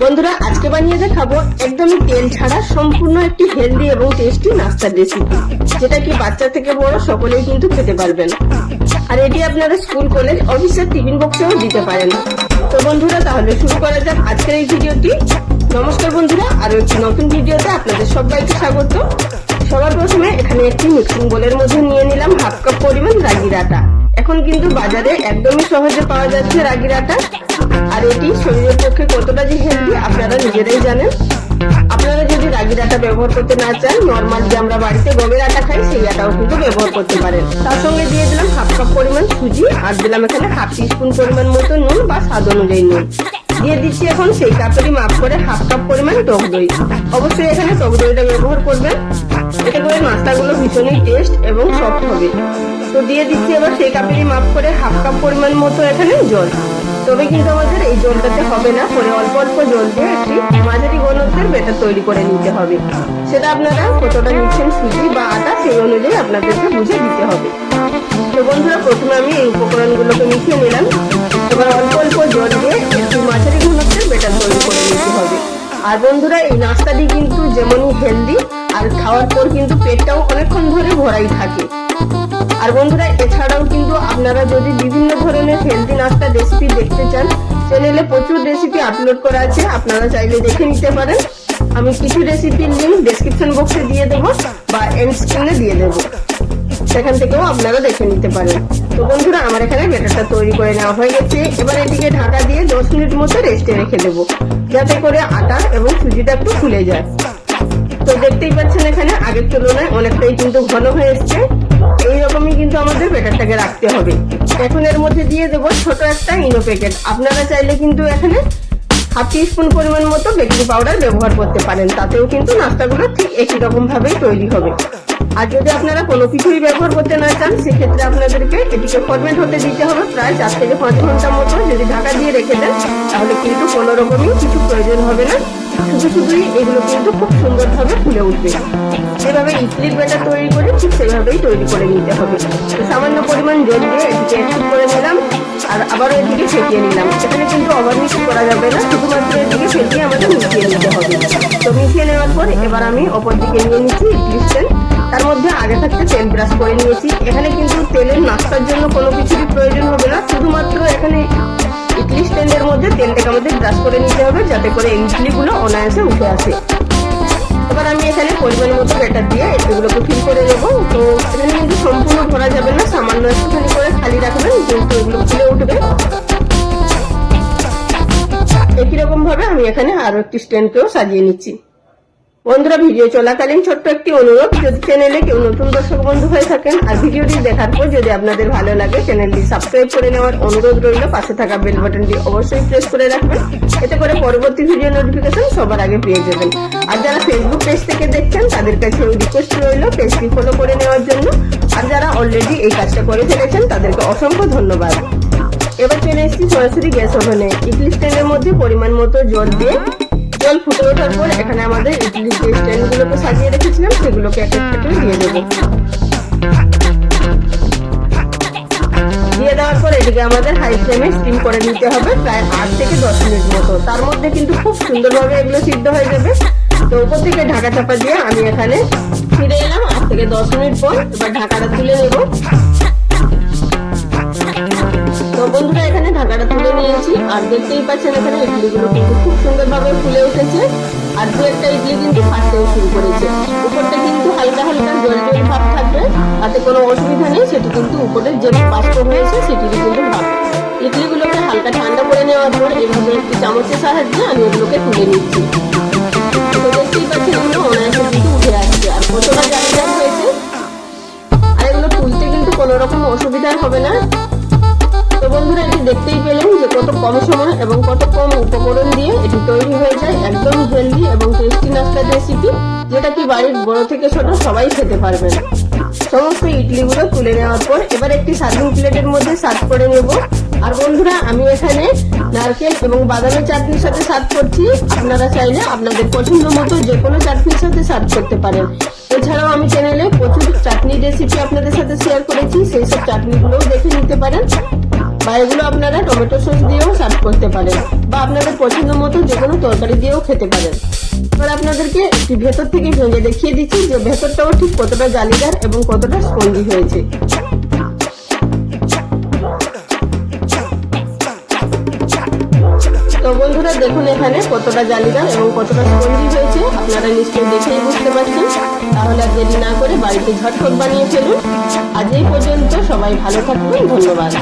বন্ধুরা আজকে বানিয়ে দেখাবো একদমই তেল ছাড়া সম্পূর্ণ একটি হেলদি এবং টেস্টি নাস্তার রেসিপি, যেটা কি বাচ্চা থেকে বড় সকলেই কিন্তু খেতে পারবেন। আর এটি আপনারা স্কুল, কলেজ, অফিসের টিফিন বক্সেও দিতে পারেন। তো বন্ধুরা তাহলে শুরু করা যাক আজকের এই ভিডিওটি। নমস্কার বন্ধুরা, আরো একটি নতুন ভিডিওতে আপনাদের সবাইকে স্বাগত। সবার প্রথমে এখানে একটি মিক্সিং বোলের মধ্যে নিয়ে নিলাম হাফ কাপ পরিমাণ রাগির আটা। এখন কিন্তু বাজারে একদমই সহজে পাওয়া যাচ্ছে রাগির আটা, আর এটি শরীরের পক্ষে কতটা যে হেলদি আপনারা নিজেরাই জানেন। আপনারা যদি রাগির আটা ব্যবহার করতে না চান, নর্মাল যে আমরা বাড়িতে গমের আটা খাই সেই আটাও কিন্তু ব্যবহার করতে পারেন। তার সঙ্গে দিয়ে দিলাম হাফ কাপ পরিমাণ সুজি, আর দিলাম এখানে হাফ টিস্পুন পরিমাণ মতো নুন বা স্বাদ অনুযায়ী নুন। দিয়ে দিচ্ছি এখন সেই কাপেরই মাপ করে হাফ কাপ পরিমাণ টক দই। অবশ্যই এখানে টক দইটা ব্যবহার করবেন, এতে করে নাস্তাগুলো ভীষণই টেস্ট এবং সফট হবে। তো দিয়ে দিচ্ছি এবার সেই কাপেরই মাপ করে হাফ কাপ পরিমাণ মতো এখানে জল। তবে কিন্তু আমাদের এই জলটাতে হবে না, পরে অল্প অল্প জল দিয়ে একটি মাঝারি ঘনত্বের ব্যাটার তৈরি করে নিতে হবে। সেটা আপনারা কতটা নিচ্ছেন সুজি বা আটা সেই অনুযায়ী আপনাদেরকে বুঝে দিতে হবে। তো বন্ধুরা প্রথমে আমি এই উপকরণগুলোকে মিশিয়ে নিলাম। এবার অল্প অল্প জল দিয়ে একটু মাঝারি ঘনত্বের ব্যাটার তৈরি করে নিতে হবে। আর বন্ধুরা এই নাস্তাটি কিন্তু যেমনই হেলদি, আর খাওয়ার পর কিন্তু পেটটাও অনেকক্ষণ ধরে ভরাই থাকে। আর বন্ধুরা এছাড়াও কিন্তু আপনারা যদি বিভিন্ন ধরনের হেলদি নাস্তার রেসিপি দেখতে চান, চ্যানেলে প্রচুর রেসিপি আপলোড করা আছে, আপনারা চাইলে দেখে নিতে পারেন। আমি কিছু রেসিপির লিঙ্ক ডেসক্রিপশন বক্সে দিয়ে দেবো বা এন্ড স্ক্রিনে দিয়ে দেবো, সেখান থেকেও আপনারা দেখে নিতে পারেন। তো বন্ধুরা আমার এখানে ব্যাটারটা তৈরি করে নেওয়া হয়ে গেছে। এবার এটিকে ঢাকা দিয়ে 10 মিনিট মতো রেস্টে রেখে দেবো, যাতে করে আটা এবং সুজিটা একটু ফুলে যায়। তো দেখতেই পাচ্ছেন এখানে আগের তুলনায় অনেকটাই কিন্তু ঘন হয়ে এসছে। এইরকমই কিন্তু আমাদের ব্যাটারটাকে রাখতে হবে। এখন এর মধ্যে দিয়ে দেবো ছোট একটা ইনো প্যাকেট। আপনারা চাইলে কিন্তু এখানে হাফ টিস্পুন পরিমাণ মতো বেকিং পাউডার ব্যবহার করতে পারেন, তাতেও কিন্তু নাস্তাগুলো ঠিক একই রকম ভাবেই তৈরি হবে। আর যদি আপনারা কোনো কিছুই ব্যবহার করতে না চান, সেক্ষেত্রে আপনাদেরকে এটিকে ফরমেন্ট হতে দিতে হবে প্রায় 4 থেকে 5 ঘন্টা মতো। যদি ঢাকা দিয়ে রেখে দেন তাহলে কিন্তু কোনো রকমই কিছু প্রয়োজন হবে না, শুধুই এগুলো কিন্তু খুব সুন্দরভাবে ফুলে উঠবে। যেভাবে ইডলির ব্যাটার তৈরি করে ঠিক সেভাবেই তৈরি করে নিতে হবে। তো সামান্য পরিমাণ জল দিয়ে এটিকে একটু করে নিলাম, আর আবারও এটিকে ফেটিয়ে নিলাম। এখানে কিন্তু ওভার মিক্স করা যাবে না, শুধুমাত্র এটিকে ফেটিয়ে আমাদের মিশিয়ে নিতে হবে। তো মিশিয়ে নেওয়ার পর এবার আমি অপর দিকে নিয়ে নিচ্ছি ইডলি স্ট্যান্ড। তার মধ্যে আগে থাকতে তেল ব্রাশ করে নিয়েছি। এখানে কিন্তু তেলের নাস্তার জন্য কোনো কিছুরই প্রয়োজন হবে না, শুধুমাত্র এখানে ইডলি স্ট্যান্ডের মধ্যে তেলটাকে আমাদের ব্রাশ করে নিতে হবে, যাতে করে এই ইডলিগুলো অনায়াসে উঠে আসে। এবার আমি এখানে পরিমাণ মতো ব্যাটার দিয়ে এগুলোকে ফিল করে নেব। তো এখানে কিন্তু সম্পূর্ণ ভরা যাবে না, সামান্য একটুখানি করে খালি রাখবেন, যেহেতু এগুলো ফুলে উঠবে। একই রকম ভাবে আমি এখানে আরো একটি স্ট্যান্ডকেও সাজিয়ে নিচ্ছি। বন্ধুরা ভিডিও চলাকালীন ছোট্ট একটি অনুরোধ, যদি চ্যানেলে কেউ নতুন দর্শক বন্ধু হয়ে থাকেন আর ভিডিওটি দেখার পর যদি আপনাদের ভালো লাগে, চ্যানেলটি সাবস্ক্রাইব করে নেওয়ার অনুরোধ রইল। পাশে থাকা বেল বাটনটি অবশ্যই প্রেস করে রাখবেন, এতে করে পরবর্তী ভিডিও নোটিফিকেশন সবার আগে পেয়ে যাবেন। আর যারা ফেসবুক পেজ থেকে দেখছেন তাদের কাছে রিকোয়েস্ট রইল পেজটি ফলো করে নেওয়ার জন্য। আর যারা অলরেডি এই কাজটা করে ফেলেছেন তাদেরকে অসংখ্য ধন্যবাদ। এবার চলে এসেছি সরাসরি গ্যাস ওভেনে। ইডলি স্ট্যান্ডের মধ্যে পরিমাণ মতো জল দিয়ে, জল ফুটে ওঠার পর এখানে আমাদের ইডলি যে স্ট্যান্ডগুলোকে সাজিয়ে রেখেছিলাম সেগুলোকে এক এক করে দিয়ে দেবো। দিয়ে দেওয়ার পর এটিকে আমাদের হাই ফ্লেমে স্টিম করে নিতে হবে প্রায় 8 থেকে 10 মিনিট মতো। তার মধ্যে কিন্তু খুব সুন্দরভাবে এগুলো সিদ্ধ হয়ে যাবে। তো উপর থেকে ঢাকা চাপা দিয়ে আমি এখানে ফিরে এলাম 8 থেকে 10 মিনিট পর। এবার ঢাকাটা তুলে নেব। তো বন্ধুরা এখানে ঢাকাটা তুলে নিয়েছি, আর দেখতেই পাচ্ছেন এখানে ইডলিগুলো কিন্তু খুব সুন্দরভাবে ফুলে উঠেছে। আর দু একটা ইডলি কিন্তু ফাটতেও শুরু করেছে। উপরটা কিন্তু হালকা হালকা জল জল ভাব থাকবে, তাতে কোনো অসুবিধা নেই। সেটি কিন্তু উপরের যে বাষ্প হয়েছে সেটিরই কিন্তু ভাব। ইডলিগুলোকে হালকা ঠান্ডা করে নেওয়ার পর এভাবে একটি চামচের সাহায্যে আমি এগুলোকে তুলে নিচ্ছি। তো দেখতেই পাচ্ছেন এগুলো অনায়াসে কিন্তু উঠে আসছে, আর কতটা জায়গা হয়েছে। আর এগুলো তুলতে কিন্তু কোনো রকম অসুবিধা হবে না। তো বন্ধুরা এটি দেখতেই পেলেন যে কত কম সময় এবং কত কম উপকরণ দিয়ে এটি তৈরি হয়ে যায় একদম হেলদি এবং টেস্টি নাস্তার রেসিপি, যেটা কি বাড়ির বড় থেকে ছোট সবাই খেতে পারবেন। সমস্ত ইডলিগুলো তুলে নেওয়ার পর এবার একটি সার্ভিং প্লেটের মধ্যে সার্ভ করে নেব। আর বন্ধুরা আমি এখানে নারকেল এবং বাদামের চাটনির সাথে সার্ভ করছি। আপনারা চাইলে আপনাদের পছন্দ মতো যে কোনো চাটনির সাথে সার্ভ করতে পারেন। এছাড়াও আমি চ্যানেলে প্রচুর চাটনি রেসিপি আপনাদের সাথে শেয়ার করেছি, সেই সব চাটনিগুলোও দেখে নিতে পারেন। বা এগুলো আপনারা টমেটো সস দিয়েও সার্ভ করতে পারেন, বা আপনাদের পছন্দ মতো যে কোনো তরকারি দিয়েও খেতে পারেন। এবার আপনাদেরকে একটি ভেতর থেকে ভেঙে দেখিয়ে দিচ্ছি যে ভেতরটাও ঠিক কতটা জালিদার এবং কতটা স্পঞ্জি হয়েছে। তো বন্ধুরা দেখুন এখানে কতটা জালিদার এবং কতটা স্পঞ্জি হয়েছে, আপনারা নিশ্চয়ই দেখেই বুঝতে পারছেন। তাহলে আর দেরি না করে বাড়িতে ঝটপট বানিয়ে ফেলুন। আজ এই পর্যন্ত, সবাই ভালো থাকবেন, ধন্যবাদ।